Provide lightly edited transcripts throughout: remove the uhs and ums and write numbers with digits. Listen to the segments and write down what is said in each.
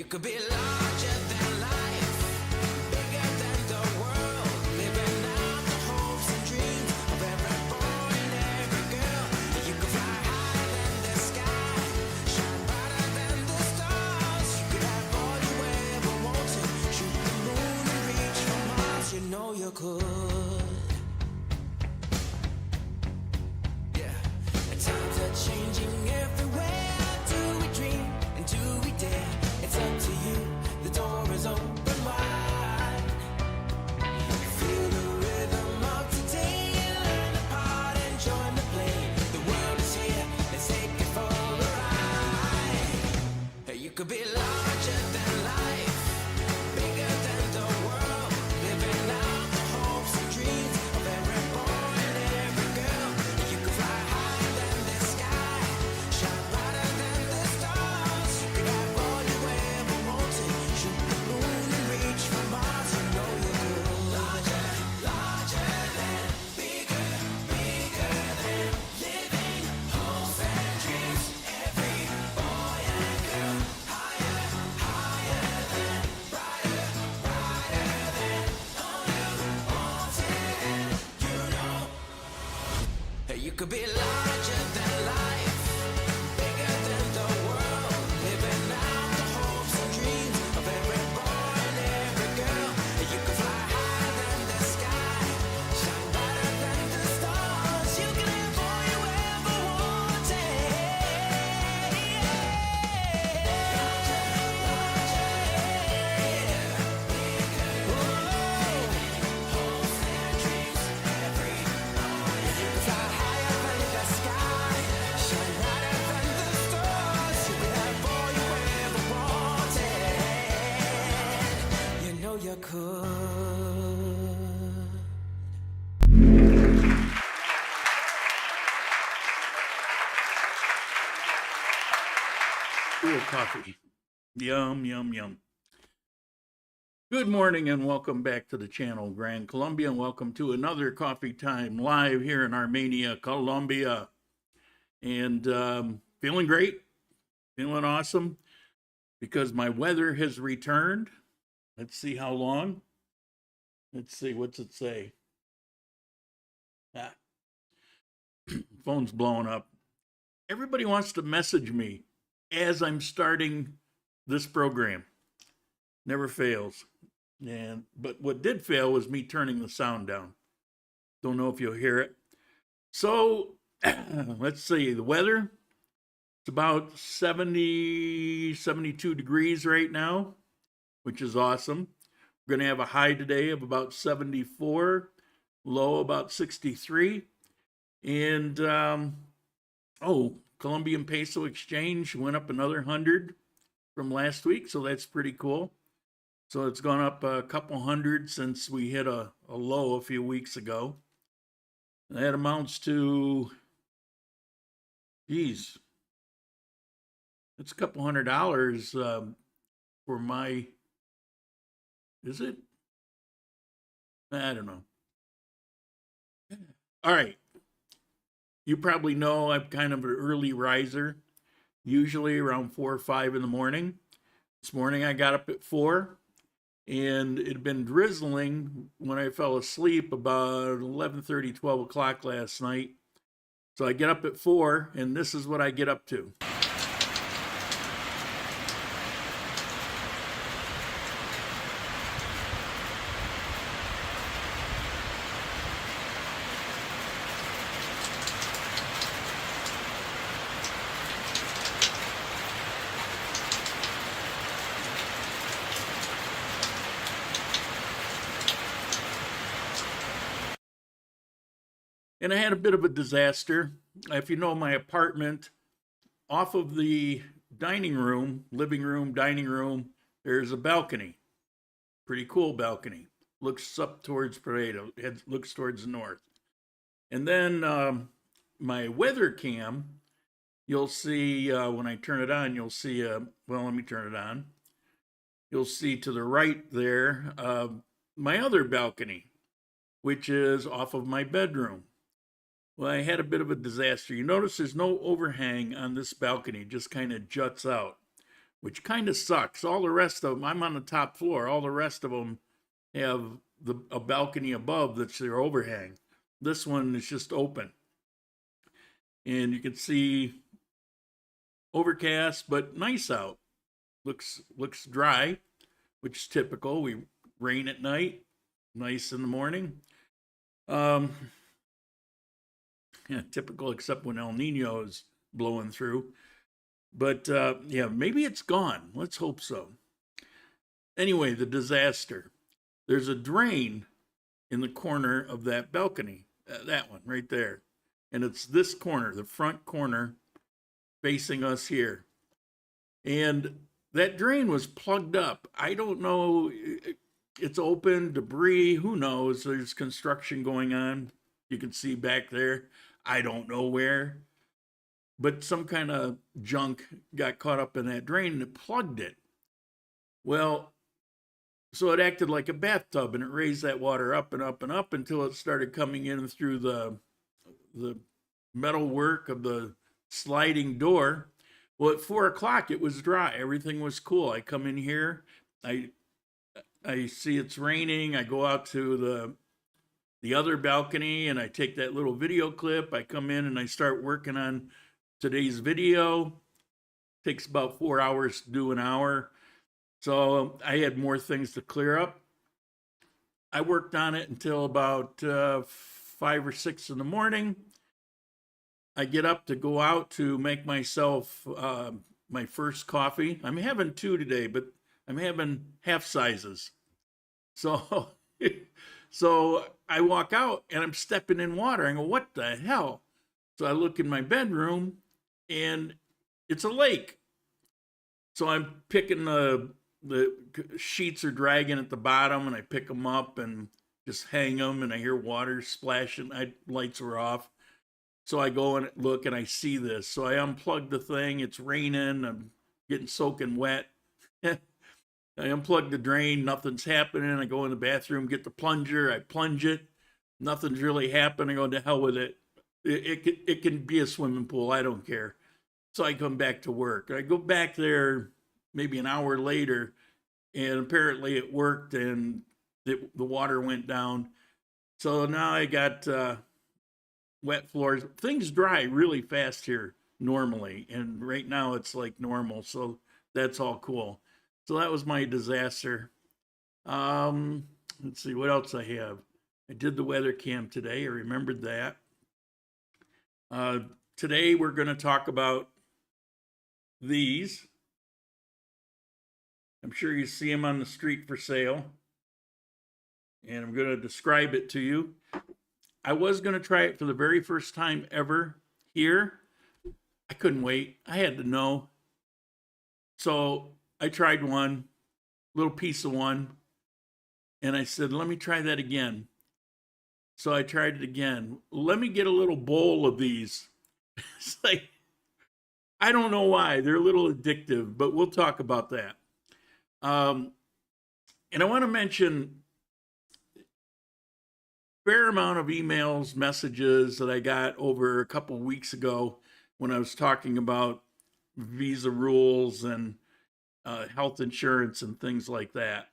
could be larger than life, bigger than the world, living out the hopes and dreams of every boy and every girl. You could fly higher than the sky, shine brighter than the stars. You could have all you ever wanted, shoot the moon and reach for Mars. You know you could. Yeah, and times are changing everywhere. Do we dream and do we dare? It's up to you, the door is open wide. Feel the rhythm of today, learn the part and join the play. The world is here, let's take it for a ride. Hey, you could be larger than life, bigger than the world, living out the hopes and dreams of every boy and every girl. You could fly higher than the sky, shine brighter than the stars. You could have all you ever wanted, shoot the moon and reach for Mars. You know you could. Larger, larger than, bigger, bigger than, living hopes and dreams. Every boy and girl, higher, higher than, brighter, brighter than, all you wanted. You know, hey, you could be larger than life, bigger than the world, living out the hopes and dreams of every boy and every girl. You could fly higher than the sky, shine brighter than the stars. You can have all you ever wanted. Hopes and dreams, every boy. You could fly higher than the sky, shine brighter than the stars. You could have all you ever wanted. You know you could. Cool coffee. Yum, yum, yum. Good morning and welcome back to the channel, Grand Colombia, and welcome to another Coffee Time live here in Armenia, Colombia. And feeling great, feeling awesome, because my weather has returned. Let's see how long. Let's see, what's it say? Phone's blowing up. Everybody wants to message me as I'm starting this program. Never fails. But what did fail was me turning the sound down. Don't know if you'll hear it. So let's see, the weather, it's about 70, 72 degrees right now, which is awesome. We're going to have a high today of about 74, low about 63. And, Colombian peso exchange went up another 100 from last week, so that's pretty cool. So it's gone up a couple hundred since we hit a low a few weeks ago. That amounts to, geez, it's a couple $100 for my, is it? I don't know. All right. You probably know I'm kind of an early riser, usually around 4 or 5 in the morning. This morning I got up at 4, and it had been drizzling when I fell asleep about 11:30, 12 o'clock last night. So I get up at 4, and this is what I get up to. And I had a bit of a disaster. If you know my apartment, off of the dining room, living room, dining room, there's a balcony. Pretty cool balcony. Looks up towards Pareto, looks towards the north. And then my weather cam, you'll see when I turn it on, you'll see, well, let me turn it on. You'll see to the right there, my other balcony, which is off of my bedroom. Well, I had a bit of a disaster. You notice there's no overhang on this balcony, it just kind of juts out. which kind of sucks. All the rest of them, I'm on the top floor. All the rest of them have a balcony above that's their overhang. This one is just open. And you can see overcast, but nice out. Looks dry, which is typical. We rain at night, nice in the morning. Yeah, typical except when El Nino is blowing through. But yeah, maybe it's gone. Let's hope so. Anyway, the disaster. There's a drain in the corner of that balcony, that one right there. And it's this corner, the front corner, facing us here. And that drain was plugged up. I don't know. It's open, debris, who knows? There's construction going on. You can see back there. I don't know where. But some kind of junk got caught up in that drain and it plugged it. Well, so it acted like a bathtub and it raised that water up and up and up until it started coming in through the metal work of the sliding door. Well, at 4 o'clock, it was dry. Everything was cool. I come in here. I see it's raining. I go out to the other balcony and I take that little video clip. I come in and I start working on today's video. Takes about 4 hours to do an hour. So I had more things to clear up. I worked on it until about 5 or 6 in the morning. I get up to go out to make myself my first coffee. I'm having 2 today, but I'm having half sizes. So, so I walk out and I'm stepping in water. I go, what the hell? So I look in my bedroom and it's a lake. So I'm picking the sheets are dragging at the bottom and I pick them up and just hang them and I hear water splashing. Lights were off. So I go and look and I see this. So I unplug the thing. It's raining. I'm getting soaking wet. I unplug the drain. Nothing's happening. I go in the bathroom, get the plunger. I plunge it. Nothing's really happening. I go, to hell with it. It can be a swimming pool. I don't care. So I come back to work. I go back there maybe an hour later, and apparently it worked and the water went down. So now I got wet floors. Things dry really fast here normally, and right now it's like normal. So that's all cool. So that was my disaster. Let's see what else I have. I did the weather cam today. I remembered that. Today we're going to talk about these. I'm sure you see them on the street for sale. And I'm going to describe it to you. I was going to try it for the very first time ever here. I couldn't wait. I had to know. So I tried one, little piece of one. And I said, let me try that again. So I tried it again. Let me get a little bowl of these. It's like, I don't know why. They're a little addictive, but we'll talk about that. And I want to mention a fair amount of emails, messages that I got over a couple of weeks ago when I was talking about visa rules and health insurance and things like that.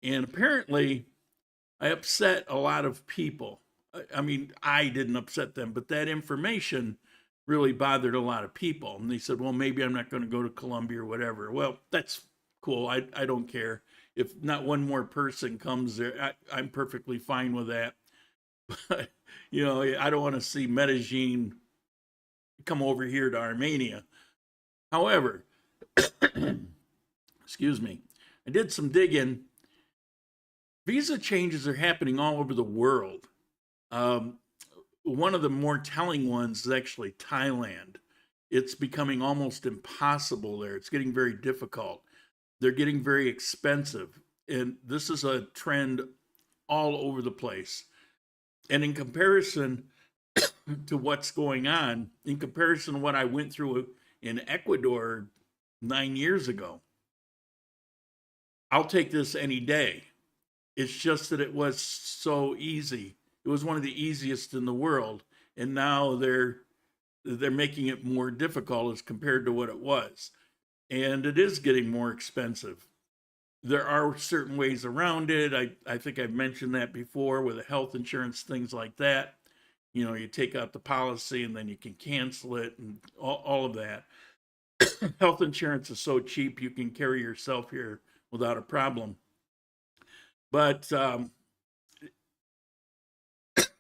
And apparently I upset a lot of people. I mean, I didn't upset them, but that information really bothered a lot of people. And they said, well, maybe I'm not going to go to Colombia or whatever. Well, that's cool. I don't care. If not one more person comes there, I'm perfectly fine with that. But, you know, I don't want to see Medellin come over here to Armenia. However, excuse me, I did some digging. Visa changes are happening all over the world. One of the more telling ones is actually Thailand. It's becoming almost impossible there. It's getting very difficult. They're getting very expensive. And this is a trend all over the place. And in comparison to what's going on, in comparison to what I went through in Ecuador 9 years ago, I'll take this any day. It's just that it was so easy. It was one of the easiest in the world. And now they're making it more difficult as compared to what it was. and it is getting more expensive. There are certain ways around it. I think I've mentioned that before with the health insurance, things like that. You know, you take out the policy and then you can cancel it and all of that. Health insurance is so cheap, you can carry yourself here without a problem. But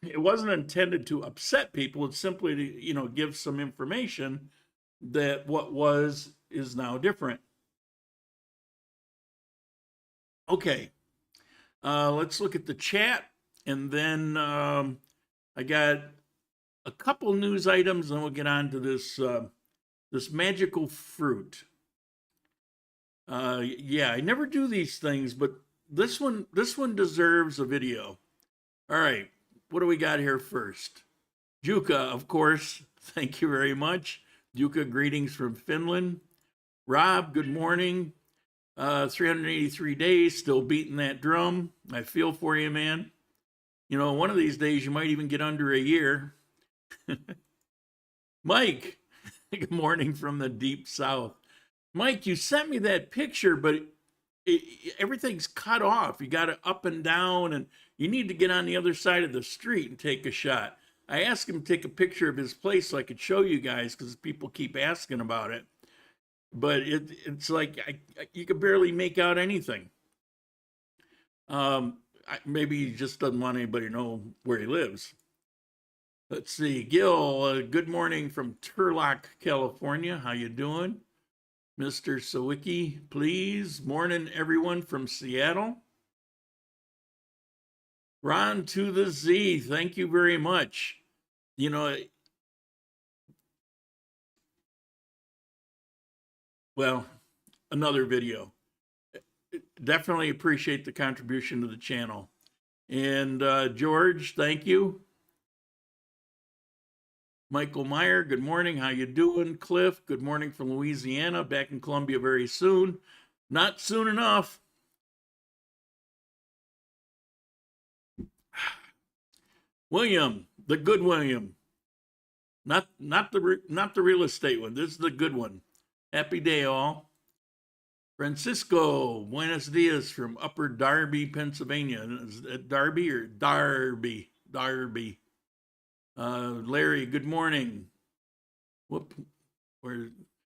it wasn't intended to upset people. It's simply to, you know, give some information that what was is now different. Okay, let's look at the chat, and then I got a couple news items, and we'll get on to this this magical fruit. Yeah, I never do these things, but this one deserves a video. All right, what do we got here first? Juka, of course. Thank you very much. Juka, greetings from Finland. Rob, good morning. 383 days, still beating that drum. I feel for you, man. You know, one of these days you might even get under a year. Mike, good morning from the deep south. Mike, you sent me that picture, but everything's cut off. You got it up and down, and you need to get on the other side of the street and take a shot. I asked him to take a picture of his place so I could show you guys because people keep asking about it. But it's like you could barely make out anything. Maybe he just doesn't want anybody to know where he lives. Let's see, Gil, good morning from Turlock, California. How you doing? Mr. Sawicki, please. Morning, everyone from Seattle. Ron to the Z, thank you very much. You know, well, another video. Definitely appreciate the contribution to the channel. And George, thank you. Michael Meyer, good morning. How you doing? Cliff, good morning from Louisiana. Back in Colombia very soon. Not soon enough. William, the good William. Not the real estate one. This is the good one. Happy day, all. Francisco, buenos dias from Upper Darby, Pennsylvania. Is it Darby or Darby? Darby. Larry, good morning. We're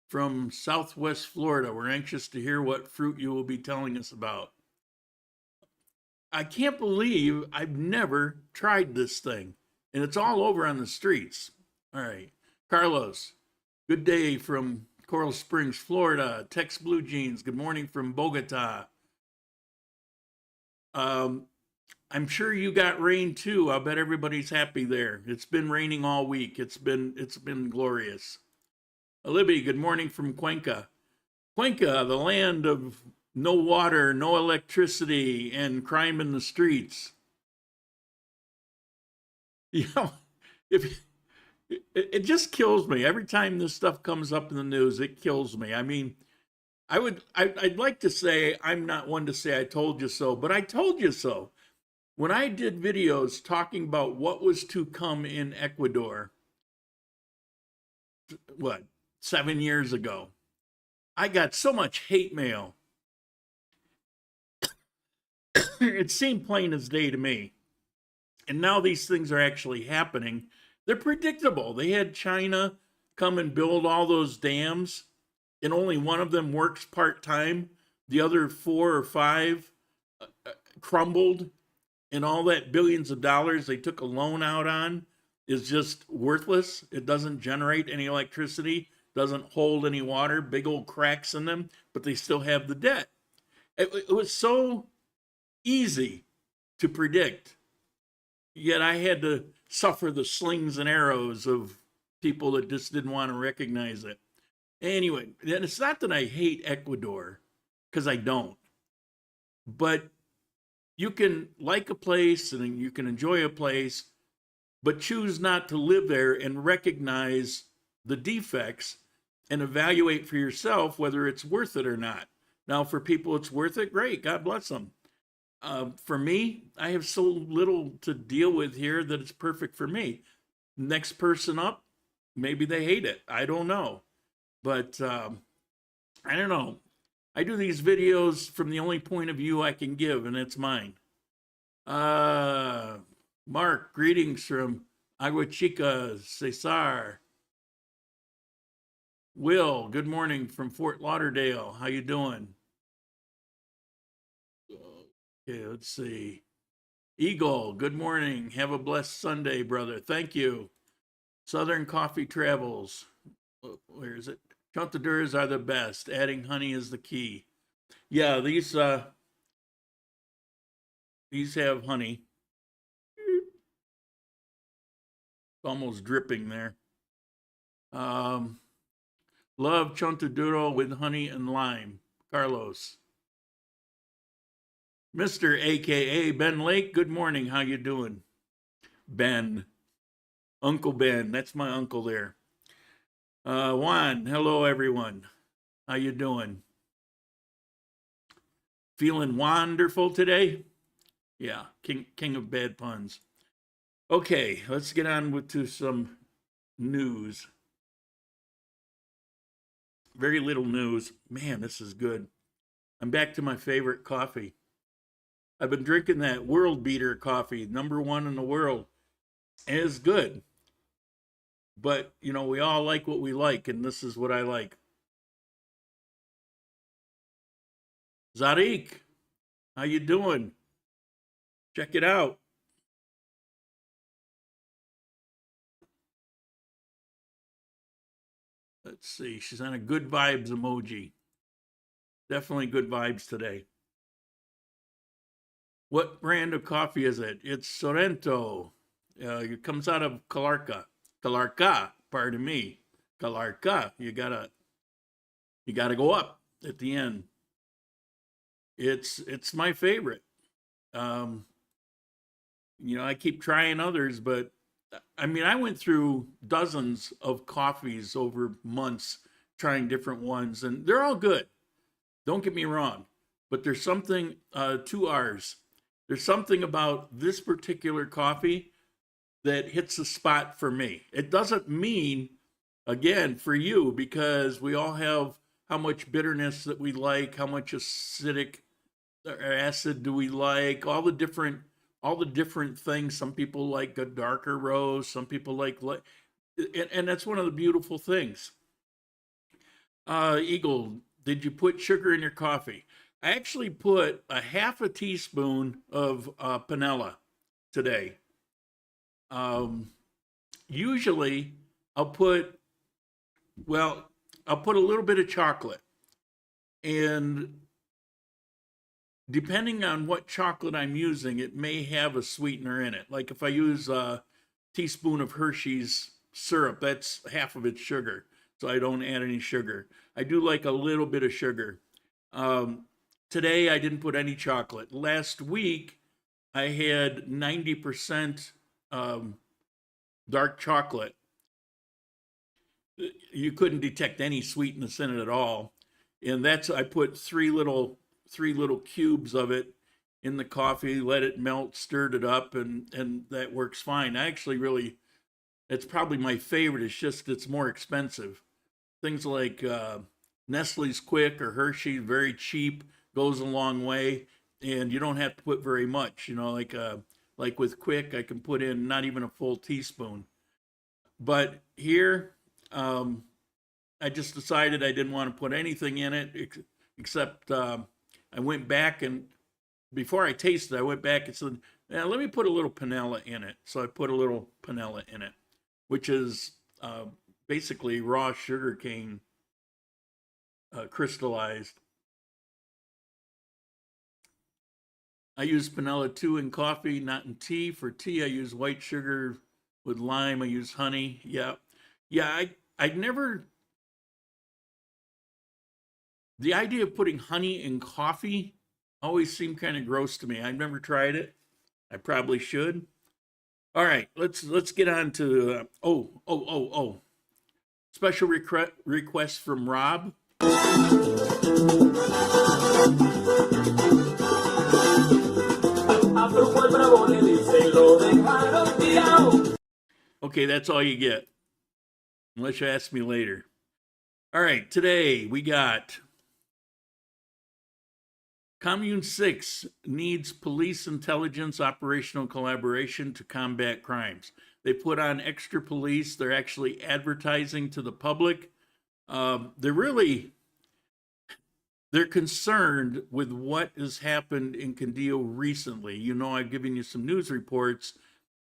from Southwest Florida. We're anxious to hear what fruit you will be telling us about. I can't believe I've never tried this thing, and it's all over on the streets. All right. Carlos, good day from Coral Springs, Florida. Tex Blue Jeans, good morning from Bogota. I'm sure you got rain too. I bet everybody's happy there. It's been raining all week. It's been glorious. Libby, good morning from Cuenca. Cuenca, the land of no water, no electricity, and crime in the streets. You know, it just kills me every time this stuff comes up in the news. It kills me. I mean, I'd like to say I'm not one to say I told you so, but I told you so. When I did videos talking about what was to come in Ecuador, what, 7 years ago, I got so much hate mail. It seemed plain as day to me. And now these things are actually happening. They're predictable. They had China come and build all those dams, and only one of them works part-time. The other 4 or 5 crumbled, and all that billions of dollars they took a loan out on is just worthless. It doesn't generate any electricity, doesn't hold any water, big old cracks in them, but they still have the debt. It was so easy to predict, yet I had to suffer the slings and arrows of people that just didn't want to recognize it. Anyway, and it's not that I hate Ecuador, because I don't, but you can like a place and you can enjoy a place, but choose not to live there and recognize the defects and evaluate for yourself whether it's worth it or not. Now, for people it's worth it, great, God bless them. For me, I have so little to deal with here that it's perfect for me. Next person up, maybe they hate it. I don't know. But I don't know. I do these videos from the only point of view I can give, and it's mine. Mark, greetings from Agua Chica, Cesar. Will, good morning from Fort Lauderdale. How you doing? Okay, let's see. Eagle, good morning. Have a blessed Sunday, brother. Thank you. Southern Coffee Travels. Where is it? Chontadures are the best. Adding honey is the key. Yeah, these have honey. It's almost dripping there. Love chontaduro with honey and lime. Carlos. Mr. AKA Ben Lake, good morning. How you doing? Ben. Uncle Ben. That's my uncle there. Juan, hello everyone. How you doing? Feeling wonderful today? Yeah, king of bad puns. Okay, let's get on to some news. Very little news. Man, this is good. I'm back to my favorite coffee. I've been drinking that World Beater coffee, #1 in the world. And it's good. But, you know, we all like what we like, and this is what I like. Zarik, how you doing? Check it out. Let's see. She's on a good vibes emoji. Definitely good vibes today. What brand of coffee is it? It's Sorrento. It comes out of Calarca. Calarca, pardon me. Calarca. You gotta go up at the end. It's my favorite. You know, I keep trying others, but I mean, I went through dozens of coffees over months trying different ones, and they're all good. Don't get me wrong, but there's something, 2 R's. There's something about this particular coffee that hits the spot for me. It doesn't mean, again, for you, because we all have how much bitterness that we like, how much acidic or acid do we like, all the different things. Some people like a darker roast, some people like, and that's one of the beautiful things. Eagle, did you put sugar in your coffee? I actually put a half a teaspoon of panela today. Usually I'll put a little bit of chocolate, and depending on what chocolate I'm using, it may have a sweetener in it. Like if I use a teaspoon of Hershey's syrup, that's half of its sugar. So I don't add any sugar. I do like a little bit of sugar. Today I didn't put any chocolate. Last week I had 90% dark chocolate. You couldn't detect any sweetness in it at all. And I put three little cubes of it in the coffee, let it melt, stirred it up, and that works fine. I actually it's probably my favorite. It's just, it's more expensive. Things like Nestle's Quick or Hershey, very cheap, goes a long way, and you don't have to put very much. You know, like with Quick, I can put in not even a full teaspoon. But here, I just decided I didn't want to put anything in it except I went back, and before I tasted, I went back and said, let me put a little panela in it. So I put a little panela in it, which is basically raw sugar cane crystallized. I use panela too in coffee, not in tea. For tea, I use white sugar with lime. I use honey. Yeah. I never, the idea of putting honey in coffee always seemed kind of gross to me. I've never tried it. I probably should. All right, let's get on to, special request from Rob. Okay, that's all you get, unless you ask me later. All right, today we got Commune 6 needs police intelligence operational collaboration to combat crimes. They put on extra police. They're actually advertising to the public. They're concerned with what has happened in Condillo recently. You know, I've given you some news reports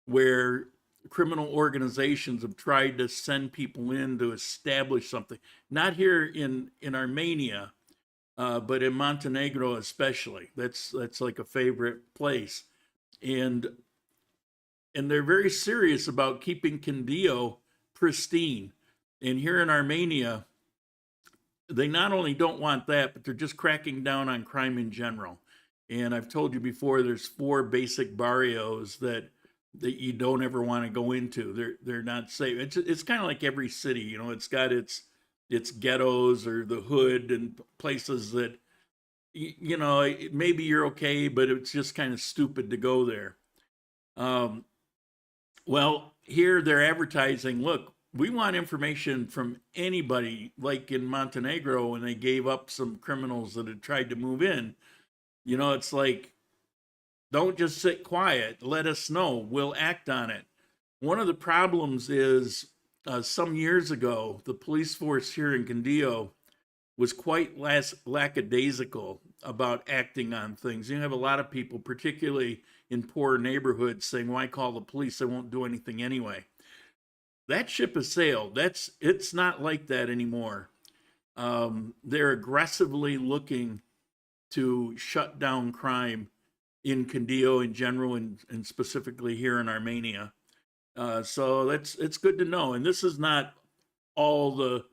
where criminal organizations have tried to send people in to establish something. Not here in Armenia, but in Montenegro especially. That's like a favorite place. And they're very serious about keeping Condillo pristine. And here in Armenia, they not only don't want that, but they're just cracking down on crime in general. And I've told you before, there's 4 basic barrios that you don't ever want to go into. They're not safe. It's kind of like every city, you know. It's got its ghettos or the hood and places that, you know, maybe you're okay, but it's just kind of stupid to go there. Well, here they're advertising, look, we want information from anybody, like in Montenegro when they gave up some criminals that had tried to move in. You know, it's like, don't just sit quiet. Let us know. We'll act on it. One of the problems is some years ago, the police force here in Condillo was quite lackadaisical about acting on things. You have a lot of people, particularly in poor neighborhoods, saying, why call the police? They won't do anything anyway. That ship has sailed. It's not like that anymore. They're aggressively looking to shut down crime in Condillo in general and specifically here in Armenia. So it's good to know. And this is not all the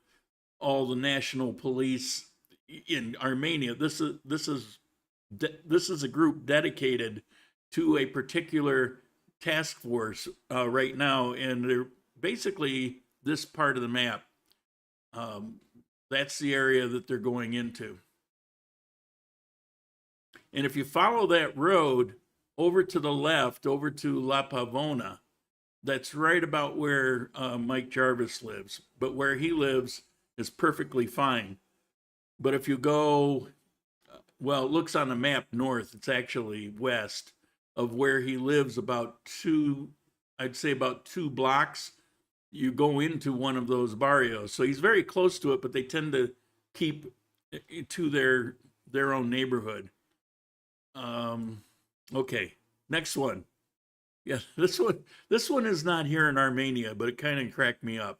national police in Armenia. This is a group dedicated to a particular task force right now, and they're basically this part of the map. That's the area that they're going into. And if you follow that road over to the left, over to La Pavona, that's right about where Mike Jarvis lives. But where he lives is perfectly fine. But if you go, well, it looks on the map north, it's actually west of where he lives, about 2 blocks. You go into one of those barrios. So he's very close to it, but they tend to keep to their own neighborhood. Okay, next one. Yeah, this one is not here in Armenia, but it kind of cracked me up.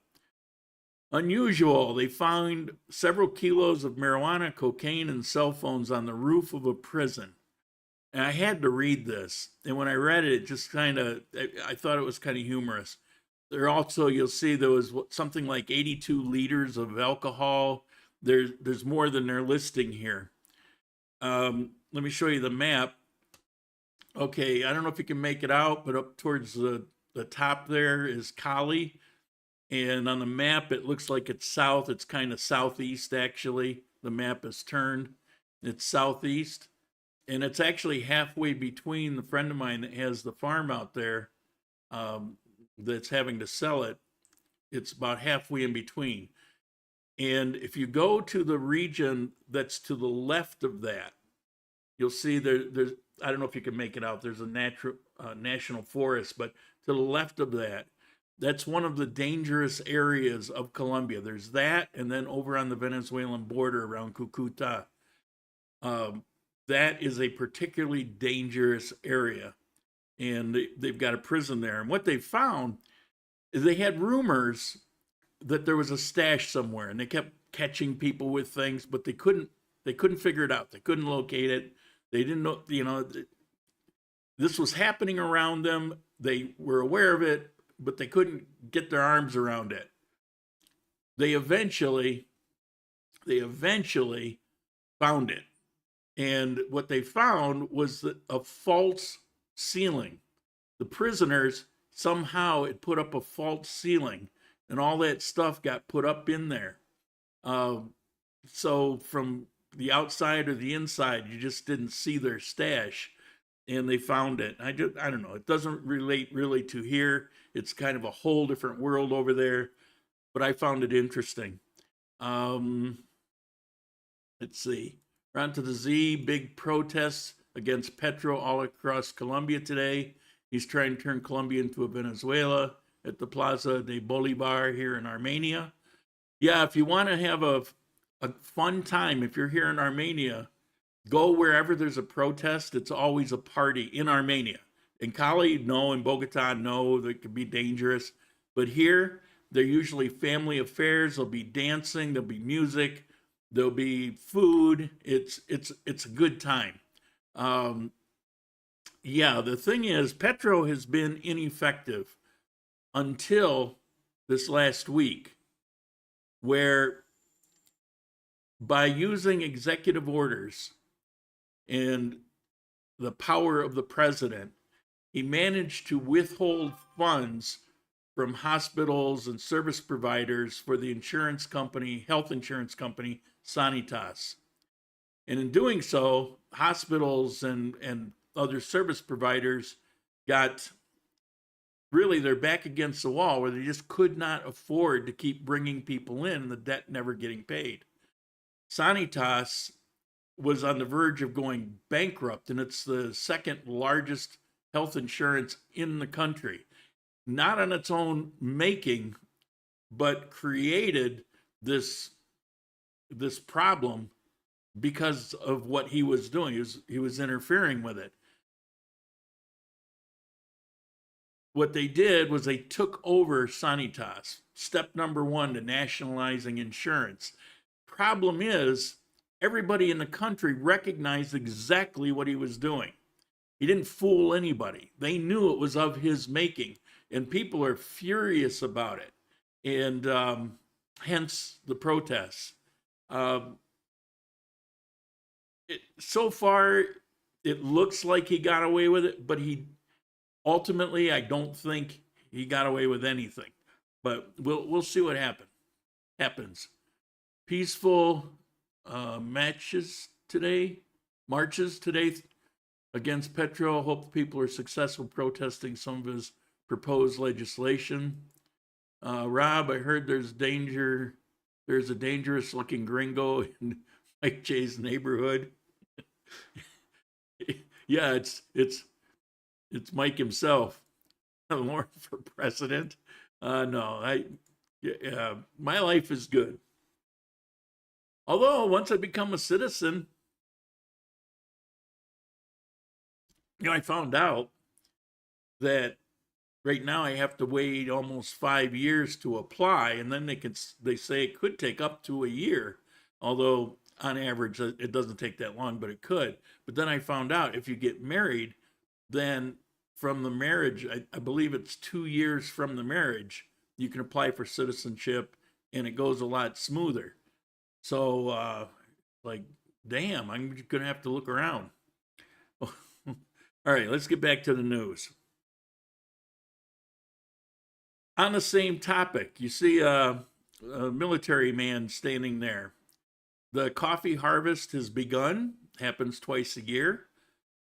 Unusual, they found several kilos of marijuana, cocaine, and cell phones on the roof of a prison. And I had to read this. And when I read it, it just I thought it was kind of humorous. There also, you'll see there was something like 82 liters of alcohol. There's more than they're listing here. Let me show you the map. Okay, I don't know if you can make it out, but up towards the top there is Cali. And on the map, it looks like it's south. It's kind of southeast, actually. The map is turned. It's southeast. And it's actually halfway between the friend of mine that has the farm out there that's having to sell it. It's about halfway in between. And if you go to the region that's to the left of that, you'll see there's, I don't know if you can make it out, there's a national forest, but to the left of that, that's one of the dangerous areas of Colombia. There's that, and then over on the Venezuelan border around Cucuta, that is a particularly dangerous area. And they've got a prison there. And what they found is they had rumors that there was a stash somewhere, and they kept catching people with things, but they couldn't figure it out. They couldn't locate it. They didn't know, this was happening around them. They were aware of it, but they couldn't get their arms around it. They eventually found it. And what they found was a false ceiling. The prisoners somehow had put up a false ceiling, and all that stuff got put up in there. So from the outside or the inside, you just didn't see their stash, and they found it. I don't know. It doesn't relate really to here. It's kind of a whole different world over there, but I found it interesting. Let's see. We're on to the Z. Big protests against Petro all across Colombia today. He's trying to turn Colombia into a Venezuela at the Plaza de Bolivar here in Armenia. Yeah, if you want to have a fun time, if you're here in Armenia, go wherever there's a protest. It's always a party in Armenia. In Cali, no. In Bogota, no. That could be dangerous. But here, they're usually family affairs. There'll be dancing. There'll be music. There'll be food. It's a good time. Yeah, the thing is, Petro has been ineffective until this last week, where by using executive orders and the power of the president, he managed to withhold funds from hospitals and service providers for the insurance company, health insurance company, Sanitas. And in doing so, hospitals and other service providers got really their back against the wall, where they just could not afford to keep bringing people in and the debt never getting paid. Sanitas was on the verge of going bankrupt, and it's the second largest health insurance in the country. Not on its own making, but created this problem because of what he was doing. He was interfering with it. What they did was they took over Sanitas. Step number one to nationalizing insurance. Problem is, everybody in the country recognized exactly what he was doing. He didn't fool anybody. They knew it was of his making, and people are furious about it, and hence the protests. So far, it looks like he got away with it, but ultimately, I don't think he got away with anything. But we'll see what happens. Peaceful marches today against Petro. Hope people are successful protesting some of his proposed legislation. Rob, I heard there's a dangerous looking gringo in Mike J's neighborhood. Yeah, it's Mike himself. More for president. No, my life is good. Although once I become a citizen, I found out that right now I have to wait almost 5 years to apply, and then they say it could take up to a year. Although on average it doesn't take that long, but it could. But then I found out if you get married, then from the marriage, I believe it's 2 years from the marriage, you can apply for citizenship, and it goes a lot smoother. So, damn, I'm going to have to look around. All right, let's get back to the news. On the same topic, you see a military man standing there. The coffee harvest has begun, happens twice a year.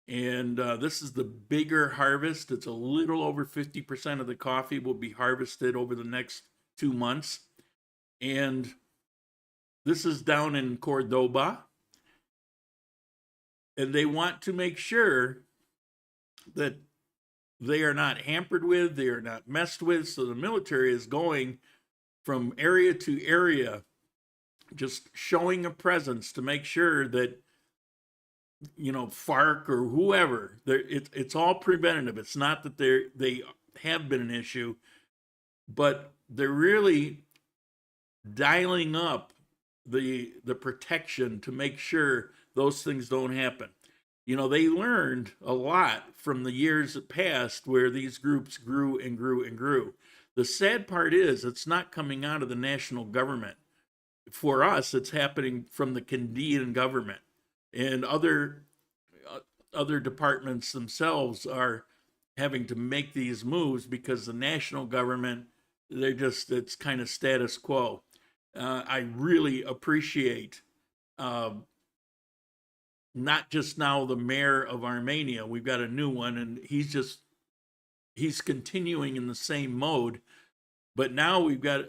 And this is the bigger harvest. It's a little over 50% of the coffee will be harvested over the next 2 months. And this is down in Cordoba. And they want to make sure that they are not hampered with, they are not messed with. So the military is going from area to area, just showing a presence to make sure that, FARC or whoever, it's all preventative. It's not that they have been an issue, but they're really dialing up the protection to make sure those things don't happen. They learned a lot from the years that passed where these groups grew and grew and grew. The sad part is it's not coming out of the national government. For us, it's happening from the Canadian government, and other departments themselves are having to make these moves because the national government, it's kind of status quo. I really appreciate not just now the mayor of Armenia. We've got a new one, and he's continuing in the same mode. But now we've got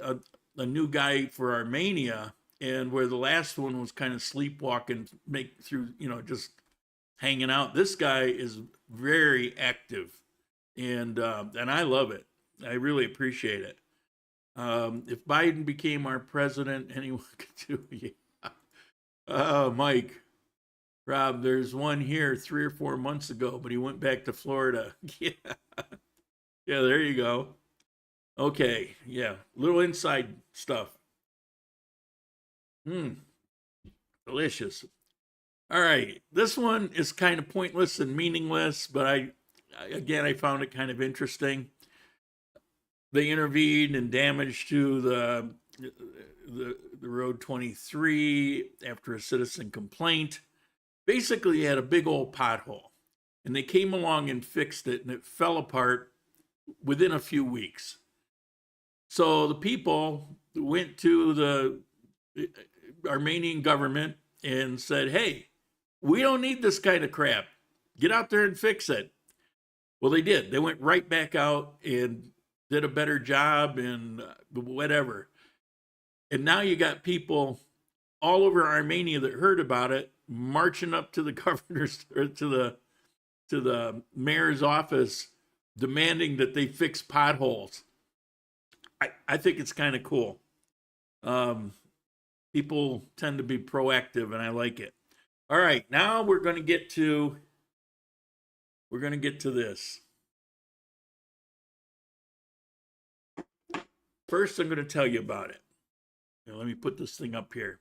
a new guy for Armenia, and where the last one was kind of sleepwalking, make through, just hanging out. This guy is very active, and I love it. I really appreciate it. If Biden became our president, anyone could do it. Yeah. Mike, Rob, there's one here 3 or 4 months ago, but he went back to Florida. Yeah. Yeah, there you go. Okay, yeah, little inside stuff. Delicious. All right, this one is kind of pointless and meaningless, but I found it kind of interesting. They intervened and damage to the Road 23 after a citizen complaint. Basically, you had a big old pothole, and they came along and fixed it, and it fell apart within a few weeks. So the people went to the Armenian government and said, hey, we don't need this kind of crap. Get out there and fix it. Well, they did. They went right back out and did a better job and whatever. And now you got people all over Armenia that heard about it marching up to the governor's or to the mayor's office demanding that they fix potholes. I think it's kind of cool. People tend to be proactive, and I like it. All right, now we're going to get to this. First, I'm going to tell you about it. Now, let me put this thing up here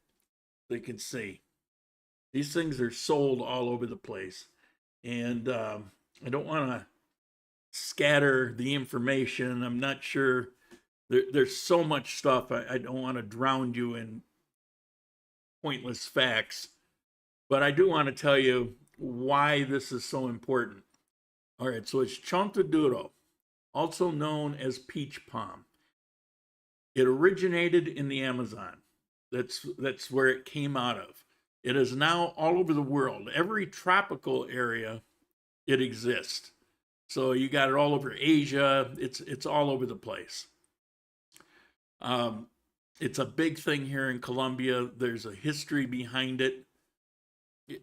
so you can see. These things are sold all over the place, and I don't want to scatter the information. I'm not sure. There's so much stuff. I don't want to drown you in pointless facts, but I do want to tell you why this is so important. All right, so it's chonta duro, also known as peach palm. It originated in the Amazon. That's where it came out of. It is now all over the world. Every tropical area, it exists. So you got it all over Asia. It's all over the place. It's a big thing here in Colombia. There's a history behind it,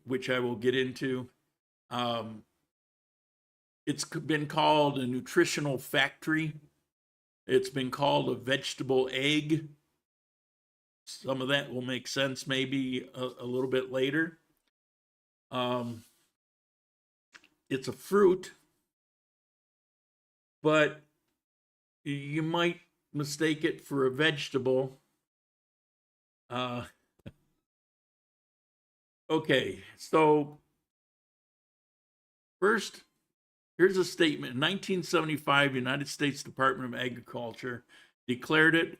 which I will get into. It's been called a nutritional factory. It's been called a vegetable egg. Some of that will make sense maybe a little bit later. It's a fruit, but you might mistake it for a vegetable. Okay, so first, here's a statement. In 1975, United States Department of Agriculture declared it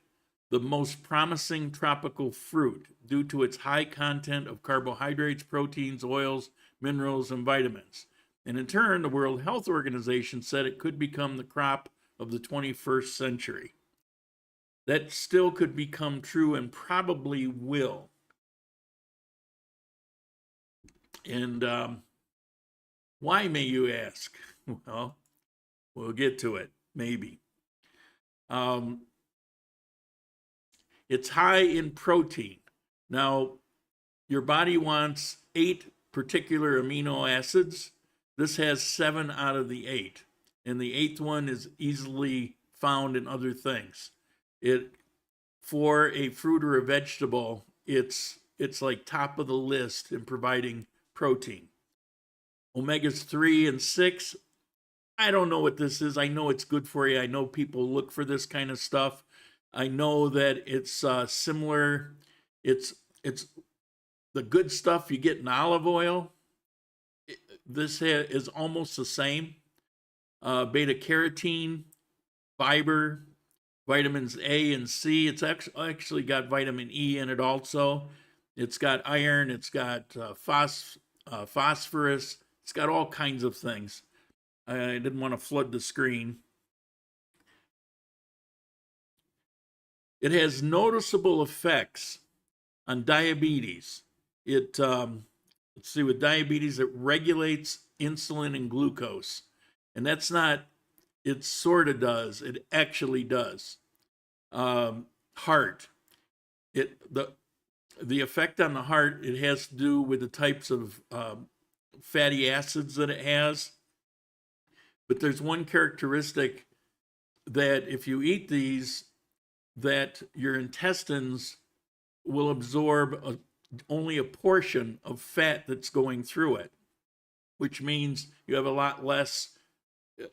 the most promising tropical fruit due to its high content of carbohydrates, proteins, oils, minerals, and vitamins. And in turn, the World Health Organization said it could become the crop of the 21st century. That still could become true and probably will. And why, may you ask? Well, we'll get to it, maybe. It's high in protein. Now, your body wants 8 particular amino acids. This has 7 out of the 8. And the 8th one is easily found in other things. For a fruit or a vegetable, it's like top of the list in providing protein. Omegas 3 and 6, I don't know what this is. I know it's good for you. I know people look for this kind of stuff. I know that it's similar. It's the good stuff you get in olive oil. This is almost the same. Beta carotene, fiber, vitamins A and C. It's actually got vitamin E in it also. It's got iron. It's got phosphorus. It's got all kinds of things. I didn't want to flood the screen. It has noticeable effects on diabetes. Let's see, with diabetes, it regulates insulin and glucose. And that's not, it sort of does, it actually does. Heart. The effect on the heart, it has to do with the types of fatty acids that it has. But there's one characteristic that if you eat these, that your intestines will absorb only a portion of fat that's going through it, which means you have a lot less.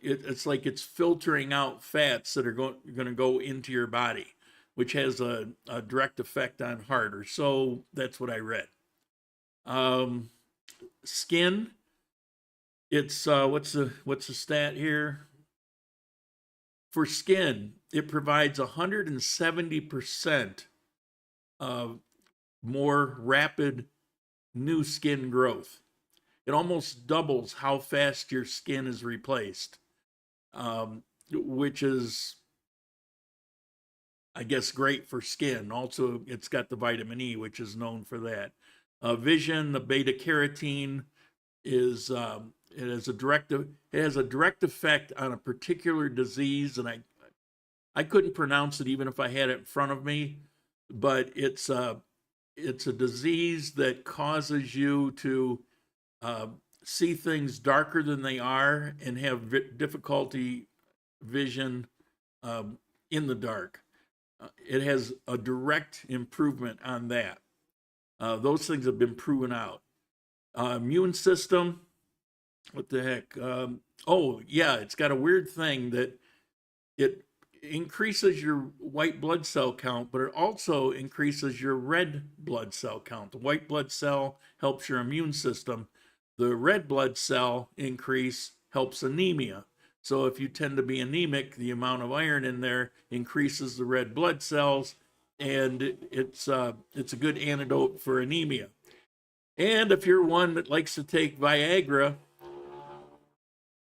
It's like it's filtering out fats that are going to go into your body, which has a direct effect on heart, or so that's what I read. Skin, it's what's the stat here? For skin, it provides 170% more rapid new skin growth. It almost doubles how fast your skin is replaced, which is, I guess, great for skin. Also, it's got the vitamin E, which is known for that. Vision, the beta carotene is it has a direct effect on a particular disease, and I couldn't pronounce it even if I had it in front of me, but it's a disease that causes you to see things darker than they are and have difficulty vision in the dark. It has a direct improvement on that. Those things have been proven out. Immune system, what the heck? Oh, yeah, it's got a weird thing that it increases your white blood cell count, but it also increases your red blood cell count. The white blood cell helps your immune system. The red blood cell increase helps anemia. So if you tend to be anemic, the amount of iron in there increases the red blood cells, and it's a good antidote for anemia. And if you're one that likes to take Viagra,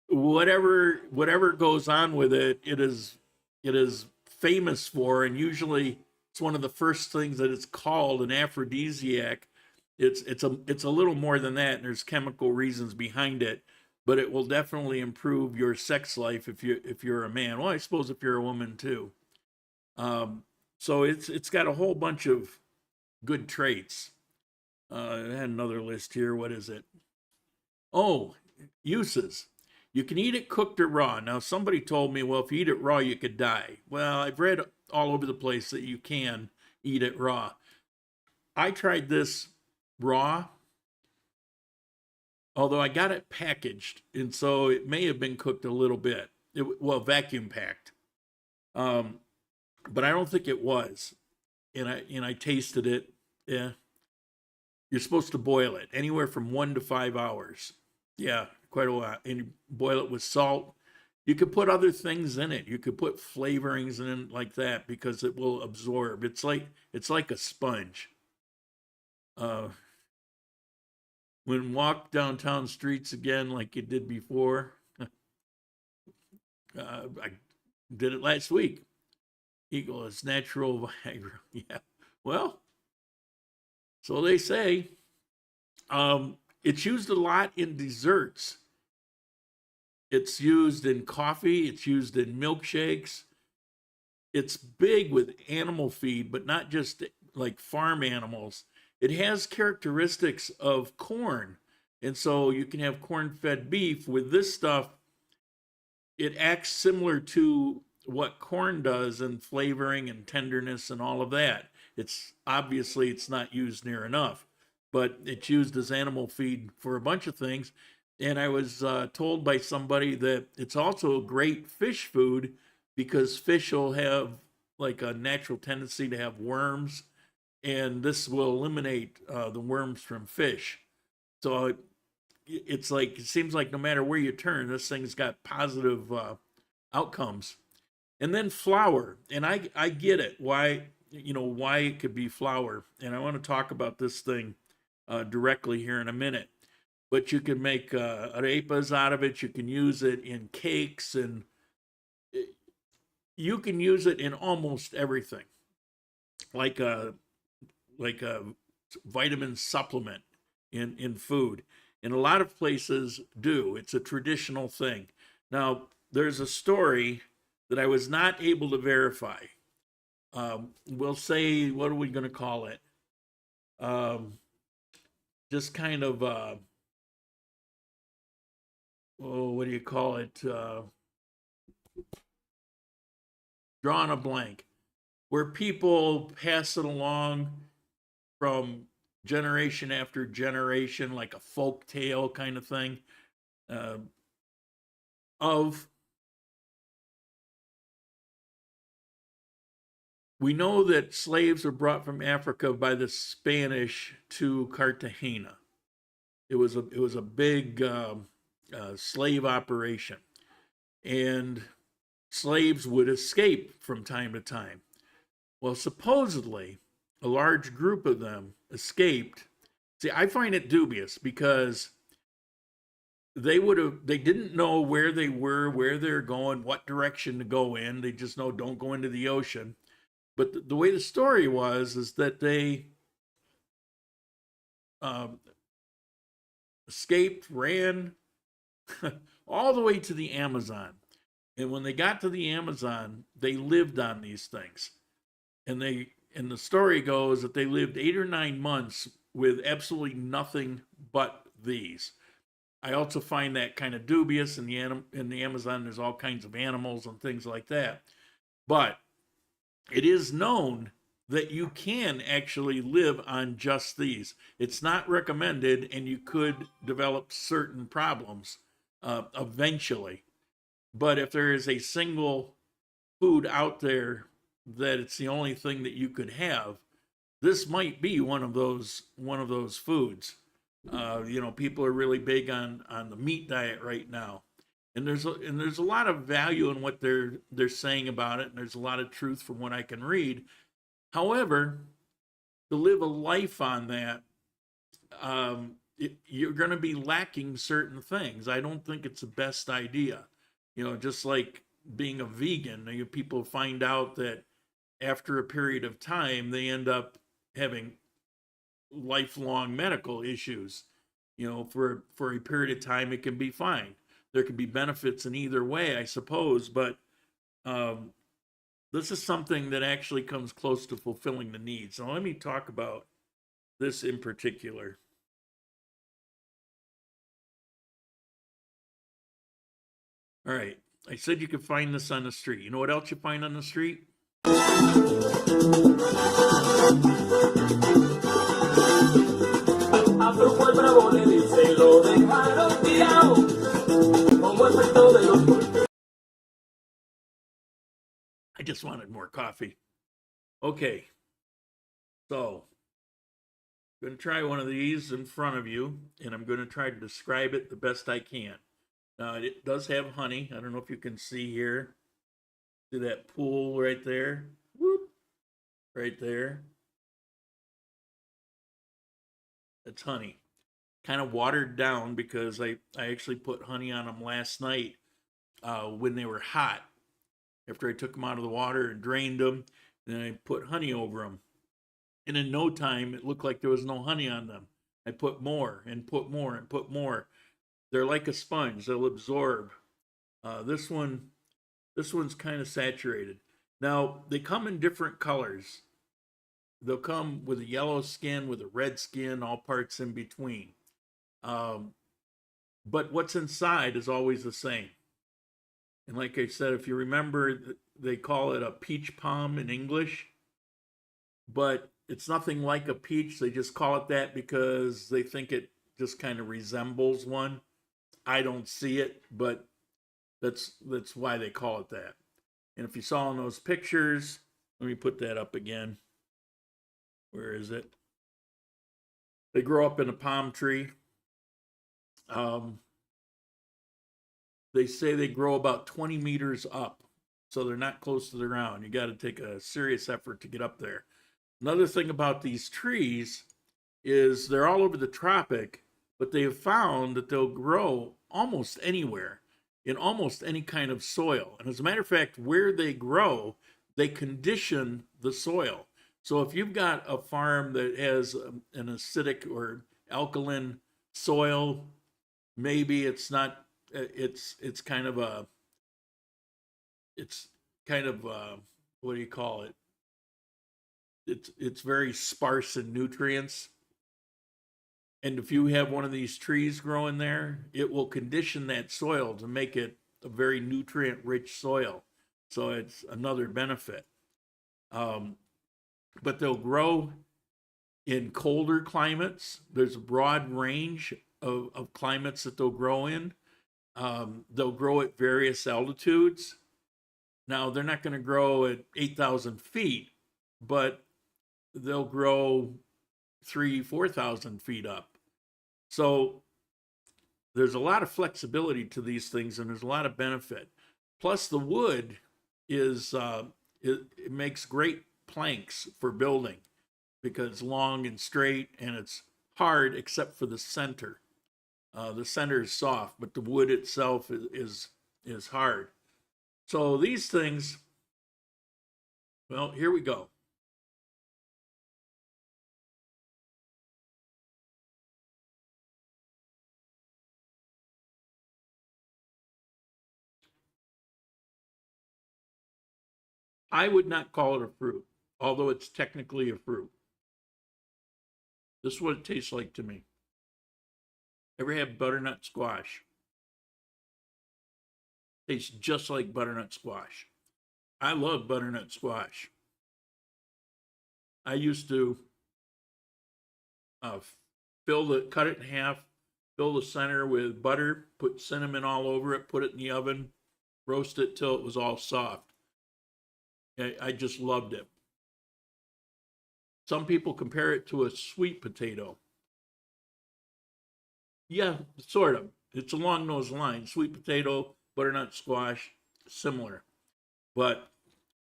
whatever goes on with it, it is famous for, and usually it's one of the first things that it's called, an aphrodisiac. It's a little more than that, and there's chemical reasons behind it, but it will definitely improve your sex life if you're a man. Well, I suppose if you're a woman too. So it's got a whole bunch of good traits. I had another list here. What is it? Oh, uses. You can eat it cooked or raw. Now, somebody told me, well, if you eat it raw, you could die. Well, I've read all over the place that you can eat it raw. I tried this raw, although I got it packaged, and so it may have been cooked a little bit. Well, vacuum packed. But I don't think it was. And I tasted it. Yeah. You're supposed to boil it anywhere from 1 to 5 hours. Yeah, quite a lot. And you boil it with salt. You could put other things in it. You could put flavorings in it like that because it will absorb. It's like a sponge. When walk downtown streets again like you did before. I did it last week. Eagle is natural Viagra. Yeah. Well, so they say. It's used a lot in desserts. It's used in coffee. It's used in milkshakes. It's big with animal feed, but not just like farm animals. It has characteristics of corn. And so you can have corn-fed beef. With this stuff, it acts similar to what corn does in flavoring and tenderness and all of that. It's obviously it's not used near enough, but it's used as animal feed for a bunch of things. And I was told by somebody that it's also a great fish food because fish will have like a natural tendency to have worms, and this will eliminate the worms from fish. So it's like, it seems like no matter where you turn, this thing's got positive outcomes. And then flour, and I get it, why it could be flour. And I want to talk about this thing directly here in a minute. But you can make arepas out of it. You can use it in cakes, and you can use it in almost everything, like a vitamin supplement in food. And a lot of places do. It's a traditional thing. Now, there's a story that I was not able to verify. We'll say, what are we going to call it? just kind of, what do you call it? Drawing a blank, where people pass it along from generation after generation, like a folk tale kind of thing, of we know that slaves were brought from Africa by the Spanish to Cartagena. It was a big slave operation, and slaves would escape from time to time. Well, supposedly, a large group of them escaped. See, I find it dubious because they didn't know where they were, where they're going, what direction to go in. They just know don't go into the ocean. But the way the story was is that they escaped, ran all the way to the Amazon. And when they got to the Amazon, they lived on these things. And the story goes that they lived 8 or 9 months with absolutely nothing but these. I also find that kind of dubious. In the Amazon, there's all kinds of animals and things like that. But it is known that you can actually live on just these. It's not recommended, and you could develop certain problems eventually. But if there is a single food out there that it's the only thing that you could have, this might be one of those foods. People are really big on the meat diet right now. And there's a lot of value in what they're saying about it, and there's a lot of truth from what I can read. However, to live a life on that, you're going to be lacking certain things. I don't think it's the best idea. Just like being a vegan, people find out that after a period of time, they end up having lifelong medical issues. For a period of time, it can be fine. There could be benefits in either way, I suppose, but this is something that actually comes close to fulfilling the needs. So let me talk about this in particular. All right, I said you could find this on the street. You know what else you find on the street? I just wanted more coffee. Okay, so I'm going to try one of these in front of you, and I'm going to try to describe it the best I can. Now, it does have honey. I don't know if you can see here. See that pool right there? Whoop, right there. It's honey. Kind of watered down because I actually put honey on them last night when they were hot. After I took them out of the water and drained them, then I put honey over them. And in no time, it looked like there was no honey on them. I put more and put more and put more. They're like a sponge. They'll absorb. This one's kind of saturated. Now, they come in different colors. They'll come with a yellow skin, with a red skin, all parts in between. But what's inside is always the same. And like I said, if you remember, they call it a peach palm in English, but it's nothing like a peach. They just call it that because they think it just kind of resembles one. I don't see it, but that's why they call it that. And if you saw in those pictures, let me put that up again. Where is it? They grow up in a palm tree. They say they grow about 20 meters up, so they're not close to the ground. You got to take a serious effort to get up there. Another thing about these trees is they're all over the tropic, but they have found that they'll grow almost anywhere, in almost any kind of soil. And as a matter of fact, where they grow, they condition the soil. So if you've got a farm that has an acidic or alkaline soil, maybe it's not, it's kind of what do you call it? it's very sparse in nutrients. And if you have one of these trees growing there, it will condition that soil to make it a very nutrient rich soil. So it's another benefit. But they'll grow in colder climates. There's a broad range of climates that they'll grow in. They'll grow at various altitudes. Now, they're not going to grow at 8,000 feet, but they'll grow 4,000 feet up. So there's a lot of flexibility to these things, and there's a lot of benefit. Plus, the wood is it makes great planks for building because it's long and straight, and it's hard except for the center. The center is soft, but the wood itself is hard. So these things, well, here we go. I would not call it a fruit, although it's technically a fruit. This is what it tastes like to me. Ever had butternut squash? Tastes just like butternut squash. I love butternut squash. I used to cut it in half, fill the center with butter, put cinnamon all over it, put it in the oven, roast it till it was all soft. I just loved it. Some people compare it to a sweet potato. Yeah, sort of. It's along those lines. Sweet potato, butternut squash, similar. But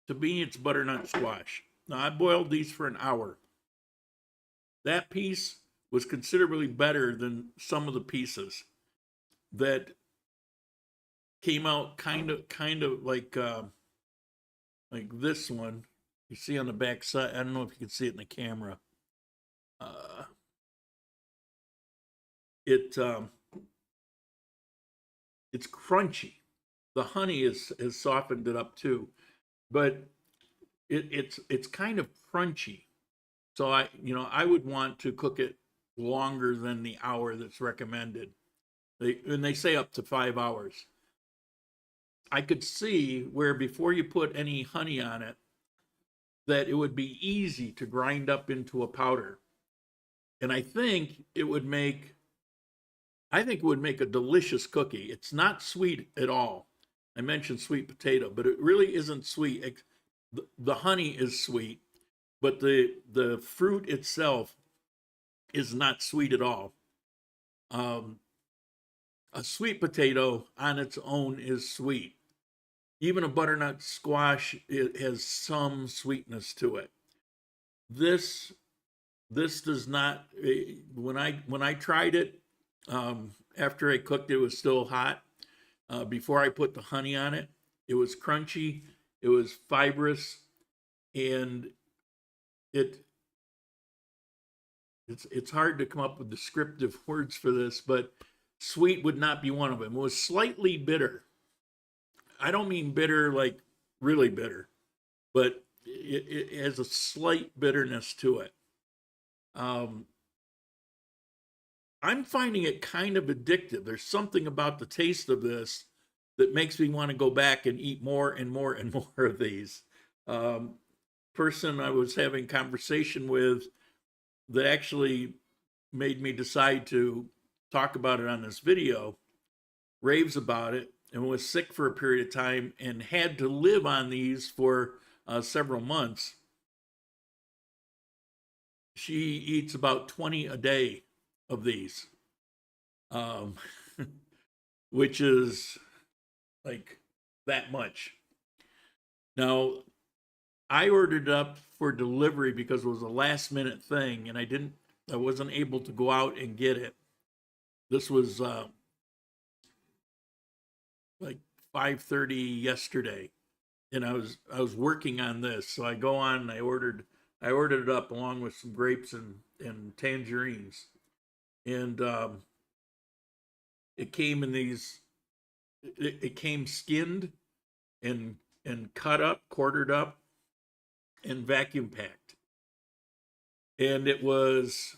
to me, it's butternut squash. Now, I boiled these for an hour. That piece was considerably better than some of the pieces that came out kind of like this one. You see on the back side. I don't know if you can see it in the camera. It's crunchy. The honey has softened it up too, but it's kind of crunchy. So I would want to cook it longer than the hour that's recommended. They say up to 5 hours. I could see where before you put any honey on it, that it would be easy to grind up into a powder. And I think it would make a delicious cookie. It's not sweet at all. I mentioned sweet potato, but it really isn't sweet. The honey is sweet, but the fruit itself is not sweet at all. A sweet potato on its own is sweet. Even a butternut squash, it has some sweetness to it. This does not. When I tried it, after I cooked it, it was still hot. Before I put the honey on it, it was crunchy, it was fibrous, and it's hard to come up with descriptive words for this, but sweet would not be one of them. It was slightly bitter. I don't mean bitter like really bitter, but it has a slight bitterness to it. I'm finding it kind of addictive. There's something about the taste of this that makes me want to go back and eat more and more and more of these. Person I was having conversation with that actually made me decide to talk about it on this video raves about it and was sick for a period of time and had to live on these for several months. She eats about 20 a day of these, which is like that much. Now, I ordered up for delivery because it was a last minute thing, and I wasn't able to go out and get it. This was like 5:30 yesterday, and I was working on this. So I go on and I ordered it up along with some grapes and tangerines. And it came in these, it came skinned and cut up, quartered up, and vacuum packed. And it was,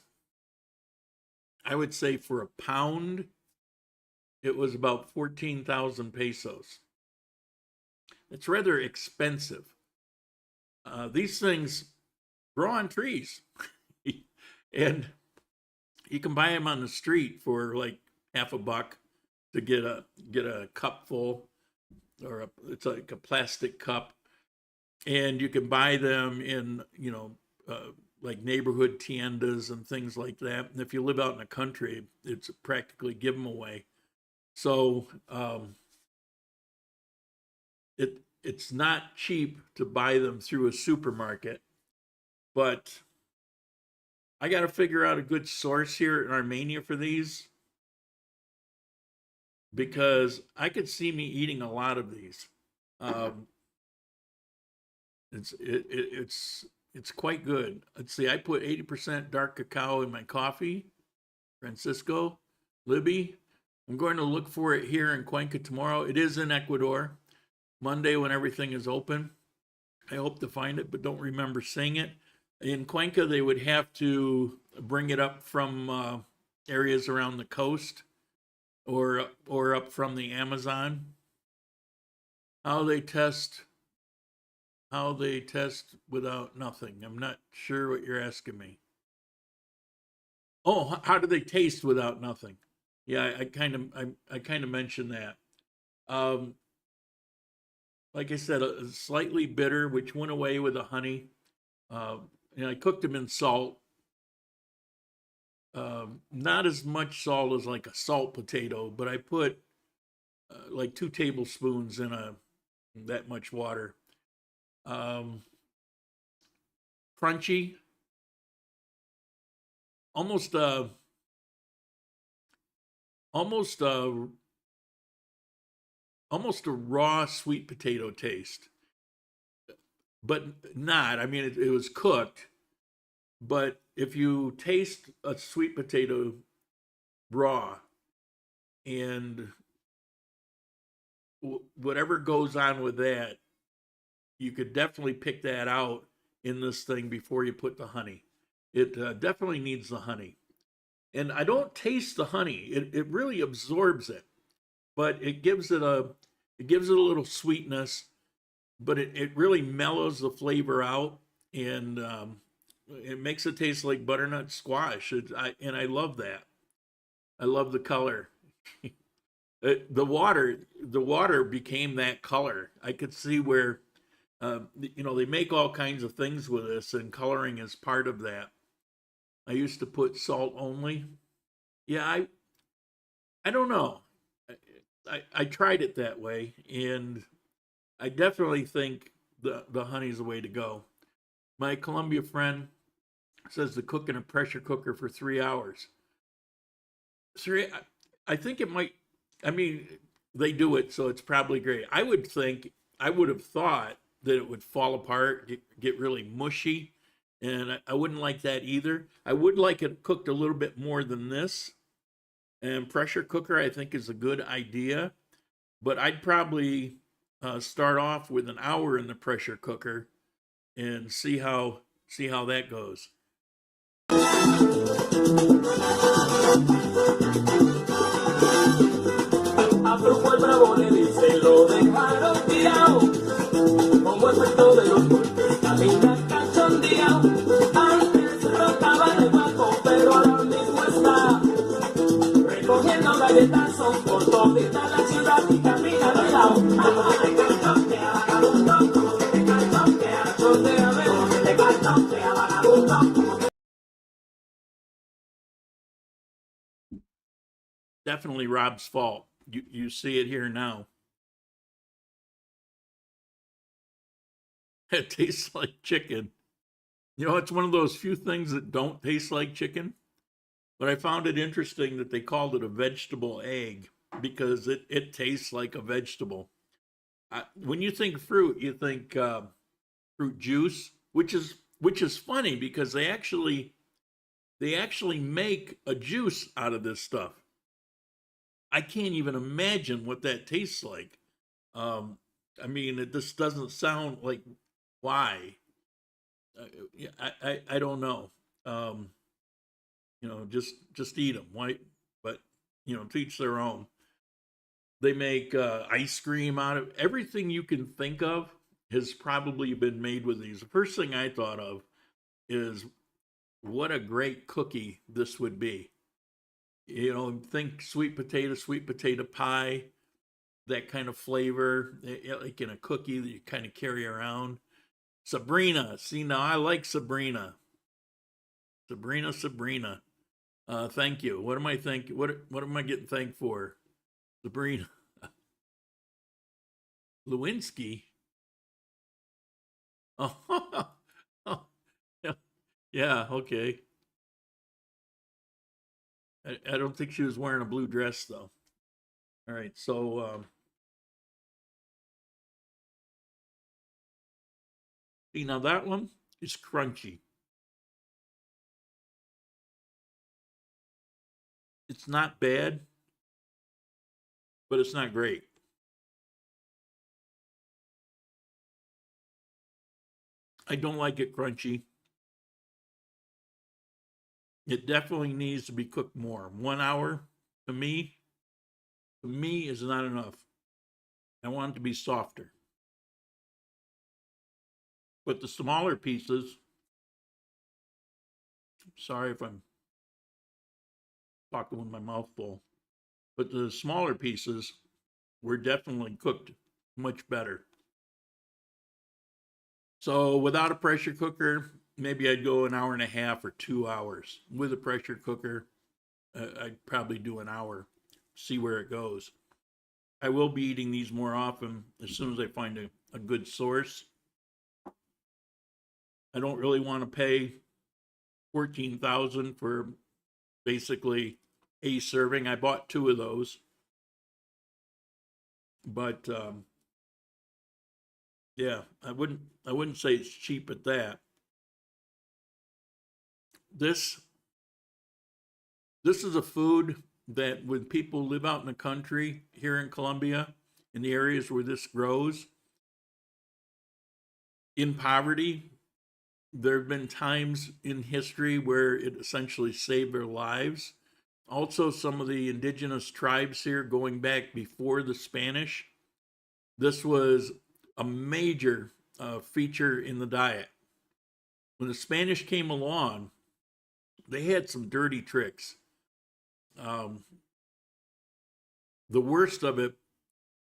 I would say for a pound, it was about 14,000 pesos. It's rather expensive. These things grow on trees. And you can buy them on the street for like half a buck to get a cup full, or it's like a plastic cup. And you can buy them in, like neighborhood tiendas and things like that. And if you live out in the country, it's practically give them away. So it's not cheap to buy them through a supermarket, but I got to figure out a good source here in Armenia for these, because I could see me eating a lot of these. It's quite good. Let's see, I put 80% dark cacao in my coffee. Francisco, Libby, I'm going to look for it here in Cuenca tomorrow. It is in Ecuador. Monday when everything is open. I hope to find it, but don't remember seeing it. In Cuenca, they would have to bring it up from areas around the coast, or up from the Amazon. How they test without nothing. I'm not sure what you're asking me. Oh, how do they taste without nothing? Yeah, I kind of mentioned that. Like I said, slightly bitter, which went away with the honey. And I cooked them in salt. Not as much salt as like a salt potato, but I put like 2 tablespoons in that much water. Crunchy, almost a raw sweet potato taste, but not. I mean, it was cooked, but if you taste a sweet potato raw, and whatever goes on with that, you could definitely pick that out in this thing before you put the honey. It definitely needs the honey. And I don't taste the honey. It really absorbs it, but it gives it a little sweetness, but it really mellows the flavor out, and it makes it taste like butternut squash. And I love that. I love the color. The water became that color. I could see where, they make all kinds of things with this, and coloring is part of that. I used to put salt only. Yeah, I don't know. I tried it that way, and I definitely think the honey's the way to go. My Colombia friend says to cook in a pressure cooker for 3 hours. I think it might. I mean, they do it, so it's probably great. I would have thought that it would fall apart, get really mushy, and I wouldn't like that either. I would like it cooked a little bit more than this. And pressure cooker, I think, is a good idea, but I'd probably start off with an hour in the pressure cooker and see how that goes. A Fruco el bravo le dice, lo dejaron tirado, como efecto de los golpes, camina cachondeado. Antes rotaba de guapo, pero ahora mismo está recogiendo galletazos por todita la ciudad y camina de lado. Como que te cachontea, vagabundo, como que te cachontea, chontea, como que te cachontea, vagabundo. Definitely Rob's fault. You see it here now. It tastes like chicken. It's one of those few things that don't taste like chicken. But I found it interesting that they called it a vegetable egg, because it tastes like a vegetable. When you think fruit, you think fruit juice, which is funny, because they actually make a juice out of this stuff. I can't even imagine what that tastes like. I mean, it just doesn't sound like why. I don't know. You know, just eat them. Why? But you know, to each their own. They make ice cream out of everything you can think of has probably been made with these. The first thing I thought of is what a great cookie this would be. You know, think sweet potato pie, that kind of flavor, like in a cookie that you kind of carry around. Sabrina, see now I like Sabrina. Sabrina. Thank you. What am I thank? What am I getting thanked for? Sabrina. Lewinsky. Oh, oh, yeah, okay. I don't think she was wearing a blue dress though. All right, so see now that one is crunchy. It's not bad, but it's not great. I don't like it crunchy. It definitely needs to be cooked more. 1 hour to me is not enough. I want it to be softer. But the smaller pieces, sorry if I'm talking with my mouth full, but the smaller pieces were definitely cooked much better. So without a pressure cooker, maybe I'd go 1.5 hours or 2 hours. With a pressure cooker, I'd probably do an hour, see where it goes. I will be eating these more often as soon as I find a good source. I don't really want to pay $14,000 for basically a serving. I bought 2 of those, but yeah, I wouldn't say it's cheap at that. This is a food that when people live out in the country here in Colombia, in the areas where this grows, in poverty, there have been times in history where it essentially saved their lives. Also, some of the indigenous tribes here going back before the Spanish, this was a major feature in the diet. When the Spanish came along, they had some dirty tricks. The worst of it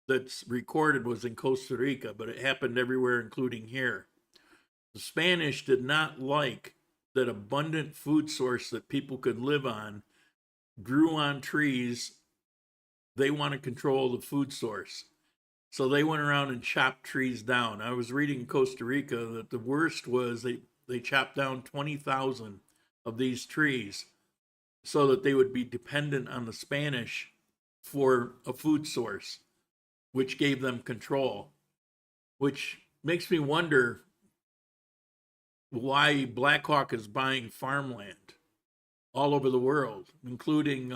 that's recorded was in Costa Rica, but it happened everywhere, including here. The Spanish did not like that abundant food source that people could live on grew on trees. They want to control the food source. So they went around and chopped trees down. I was reading in Costa Rica that the worst was they chopped down 20,000 of these trees so that they would be dependent on the Spanish for a food source, which gave them control, which makes me wonder why Black Hawk is buying farmland all over the world, including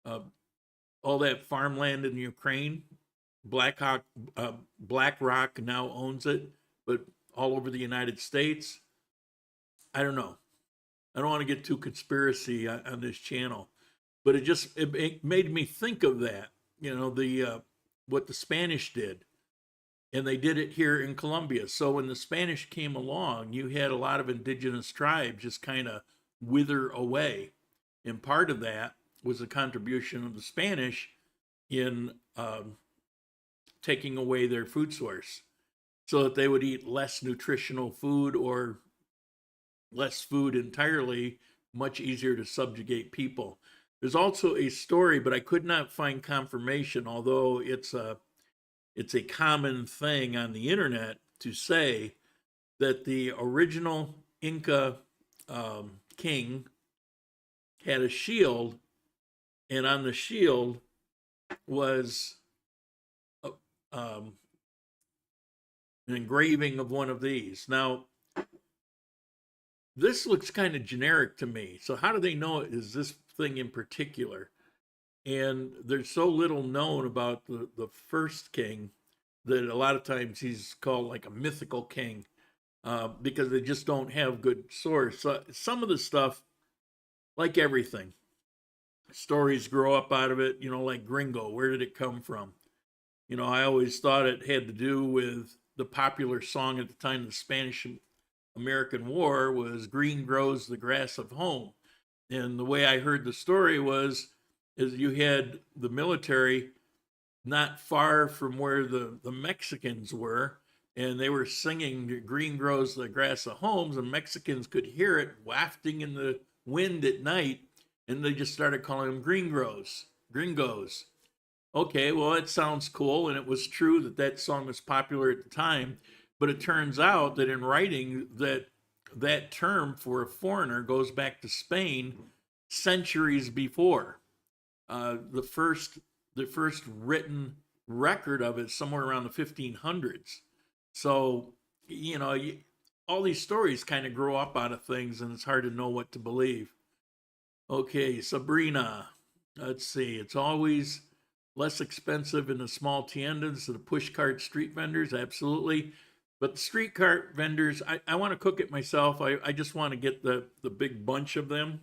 all that farmland in Ukraine. BlackRock now owns it, but all over the United States. I don't know. I don't want to get too conspiracy on this channel, but it made me think of that. You know, the what the Spanish did, and they did it here in Colombia. So when the Spanish came along, you had a lot of indigenous tribes just kind of wither away, and part of that was the contribution of the Spanish in taking away their food source so that they would eat less nutritional food or less food entirely, much easier to subjugate people. There's also a story, but I could not find confirmation, although it's a common thing on the internet to say that the original Inca king had a shield, and on the shield was an engraving of one of these. Now, this looks kind of generic to me. So how do they know it is this thing in particular? And there's so little known about the first king that a lot of times he's called like a mythical king. because they just don't have good source. Some of the stuff, like everything, stories grow up out of it, you know, like Gringo. Where did it come from? You know, I always thought it had to do with the popular song at the time of the Spanish American War was Green Grows the Grass of Home. And the way I heard the story is you had the military not far from where the Mexicans were, and they were singing Green Grows the Grass of Homes, and Mexicans could hear it wafting in the wind at night, and they just started calling them Gringos. Okay, well, that sounds cool, and it was true that that song was popular at the time, but it turns out that in writing that term for a foreigner goes back to Spain centuries before. The first written record of it somewhere around the 1500s. So, you know, all these stories kind of grow up out of things, and it's hard to know what to believe. Okay, Sabrina, let's see. It's always less expensive in the small tiendas than the push cart street vendors, absolutely. But the street cart vendors, I want to cook it myself. I just want to get the big bunch of them,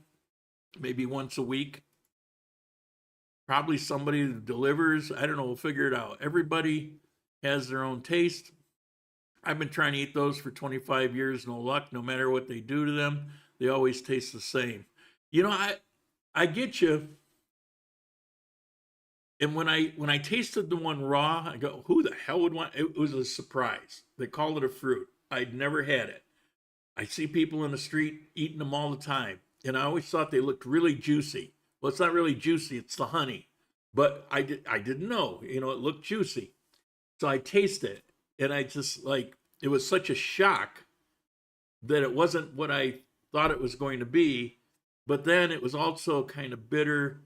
maybe once a week. Probably somebody that delivers. I don't know. We'll figure it out. Everybody has their own taste. I've been trying to eat those for 25 years. No luck. No matter what they do to them, they always taste the same. You know, I get you. And when I tasted the one raw, I go, who the hell would want? It was a surprise. They call it a fruit. I'd never had it. I see people in the street eating them all the time, and I always thought they looked really juicy. Well, it's not really juicy, it's the honey. But I didn't know, you know, it looked juicy. So I taste it, and I just it was such a shock that it wasn't what I thought it was going to be. But then it was also kind of bitter,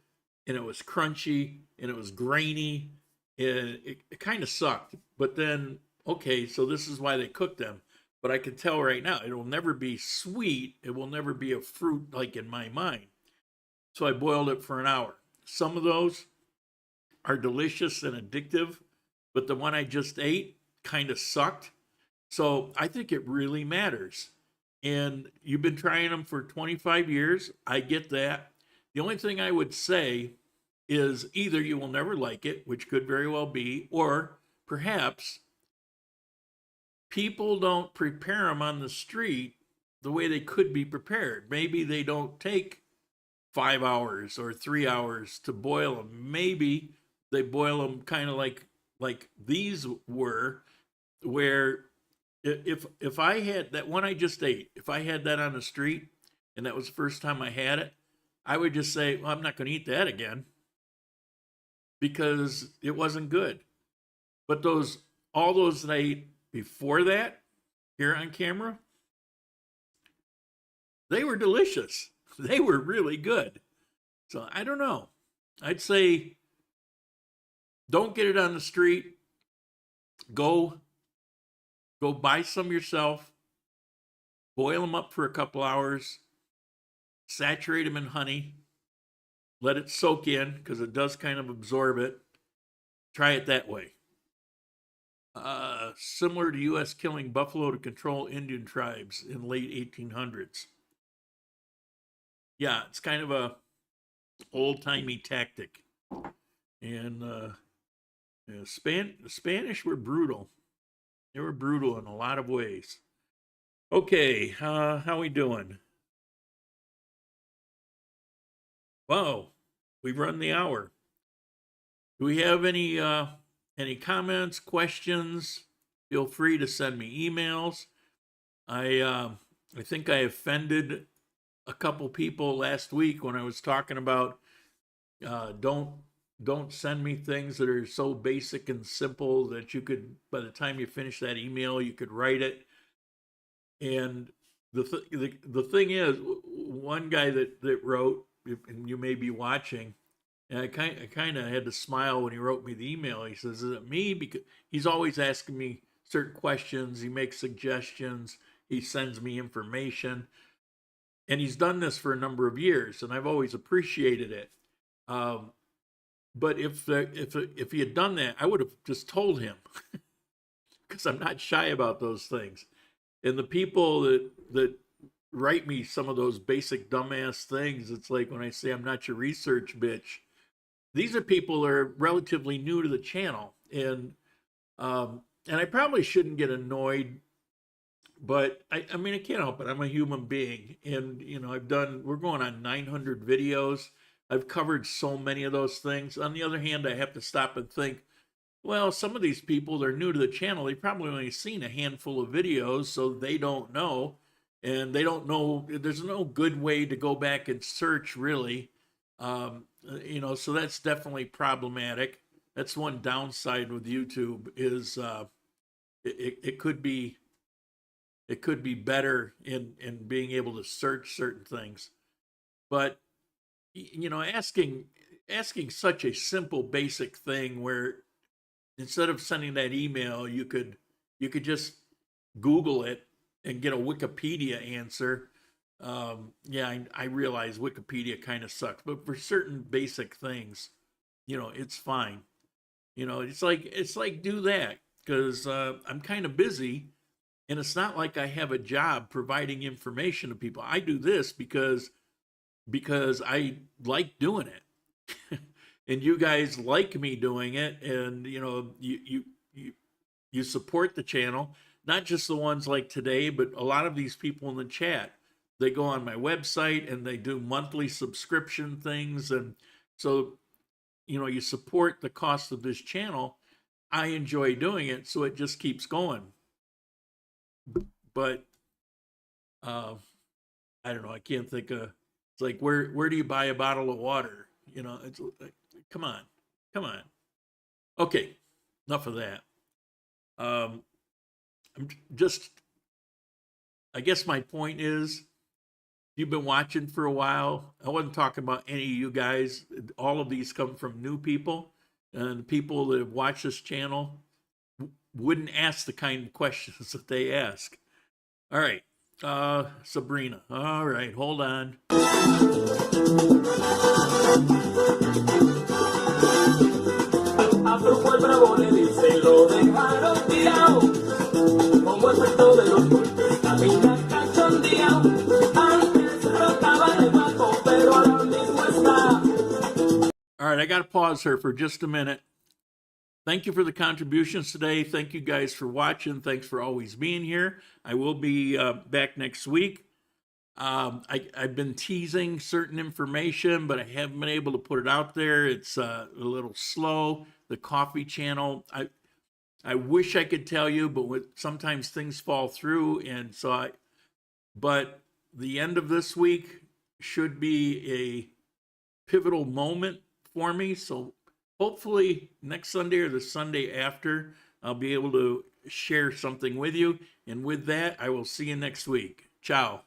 and it was crunchy, and it was grainy, and it kind of sucked. But then, okay, so this is why they cook them. But I can tell right now, it will never be sweet. It will never be a fruit like in my mind. So I boiled it for an hour. Some of those are delicious and addictive, but the one I just ate kind of sucked. So I think it really matters. And you've been trying them for 25 years. I get that. The only thing I would say is either you will never like it, which could very well be, or perhaps people don't prepare them on the street the way they could be prepared. Maybe they don't take 5 hours or 3 hours to boil them. Maybe they boil them kind of like these were, where if I had that one I just ate, if I had that on the street and that was the first time I had it, I would just say, well, I'm not going to eat that again because it wasn't good. But all those that I ate before that here on camera, they were delicious. They were really good. So I don't know. I'd say don't get it on the street. Go buy some yourself. Boil them up for a couple hours. Saturate them in honey. Let it soak in because it does kind of absorb it. Try it that way. Similar to U.S. killing buffalo to control Indian tribes in late 1800s. Yeah, it's kind of a old-timey tactic. And the Spanish were brutal. They were brutal in a lot of ways. Okay, how we doing? Wow, we've run the hour. Do we have any comments, questions? Feel free to send me emails. I think I offended a couple people last week when I was talking about don't send me things that are so basic and simple that you could, by the time you finish that email, you could write it. And the thing is, one guy that wrote, and you may be watching, and I kind of had to smile when he wrote me the email. He says, is it me? Because he's always asking me certain questions. He makes suggestions. He sends me information. And he's done this for a number of years, and I've always appreciated it. But if he had done that, I would have just told him because I'm not shy about those things. And the people that write me some of those basic dumbass things, it's like when I say I'm not your research bitch. These are people that are relatively new to the channel, and I probably shouldn't get annoyed, but I mean, I can't help it. I'm a human being, and you know, we're going on 900 videos. I've covered so many of those things. On the other hand, I have to stop and think, well, some of these people, they're new to the channel. They've probably only seen a handful of videos, so they don't know, and they don't know. There's no good way to go back and search, really. You know, so that's definitely problematic. That's one downside with YouTube is it could be better in being able to search certain things. But you know, asking such a simple basic thing where instead of sending that email, you could just Google it and get a Wikipedia answer. Yeah, I realize Wikipedia kind of sucks, but for certain basic things, you know, it's fine. You know, it's like do that, because I'm kind of busy, and it's not like I have a job providing information to people. I do this because I like doing it, and you guys like me doing it, and you know, you support the channel, not just the ones like today, but a lot of these people in the chat. They go on my website and they do monthly subscription things. And so, you know, you support the cost of this channel. I enjoy doing it, so it just keeps going. But I don't know. I can't think of, it's like, where do you buy a bottle of water? You know, it's like, come on. Okay, enough of that. I'm just, I guess my point is, you've been watching for a while. I wasn't talking about any of you guys. All of these come from new people, and the people that have watched this channel wouldn't ask the kind of questions that they ask. All right, Sabrina. All right, hold on. All right, I got to pause her for just a minute. Thank you for the contributions today. Thank you guys for watching. Thanks for always being here. I will be back next week. I've been teasing certain information, but I haven't been able to put it out there. It's a little slow. The coffee channel, I wish I could tell you, but sometimes things fall through. And so but the end of this week should be a pivotal moment for me. So hopefully next Sunday or the Sunday after, I'll be able to share something with you. And with that, I will see you next week. Ciao.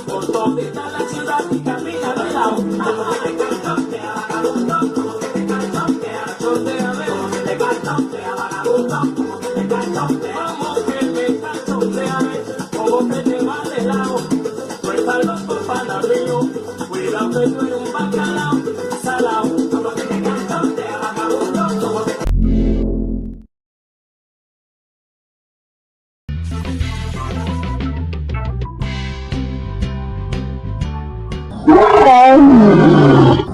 Por toda la ciudad y camina de lado. Como que te cantontea, vagabundo, como que te cantontea, chonteame, como que te cantontea, vagabundo, como que te cantontea, como que me cantonteame, como que te va de lado. Suéltalo por panadrillo, cuidado que tú eres un bacalao, salao, como que te cantontea, vagabundo, como que Hello.